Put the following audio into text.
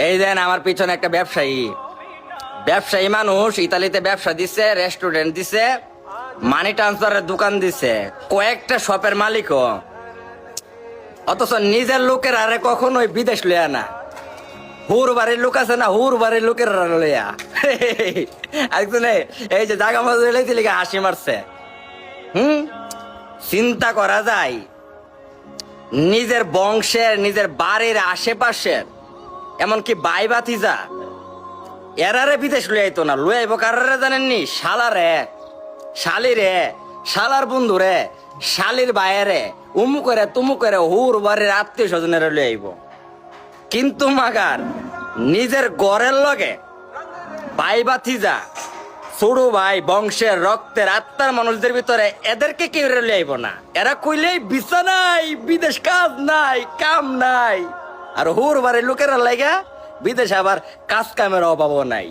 এই দেন আমার পিছনে একটা ব্যবসায়ী ব্যবসায়ী মানুষ ইতালিতে ব্যবসা দিছে, রেস্টুরেন্ট দিছে, মানি ট্রান্সফারের দোকান দিছে, কয়েকটা শপের মালিকও। অথচ নিজের লোকের আরে কখনোই বিদেশ লইয়া না। হুর বাড়ির লোক আছে না, হুর বাড়ির লোকের লইয়া একজনে এই যে জাগা মজা লিখে হাসি মারছে। চিন্তা করা যায় নিজের বংশের, নিজের বাড়ির আশেপাশের, এমনকি বাই বাতিজা এরারে বিদেশ লই আইতো না, লই আইব কারারে জানেননি? শালারে, শালিরে, শালার বন্ধুরে, শালির বায়েরে, উমু করে তুমু করে হুর বাড়ির আত্মীয় স্বজনের লই আইব। কিন্তু মাগার নিজের গড়ের লগে বাই বাতিজা, ছোট ভাই, বংশের রক্তের আত্মার মানুষদের ভিতরে এদেরকে কেউ লই আইব না। এরা কইলেই ভিসা নাই, বিদেশ কাজ নাই, কাম নাই। আর হুর বাড়ির লোকেরা লাগা বিদেশে আবার কাজ কামের অভাবও নাই।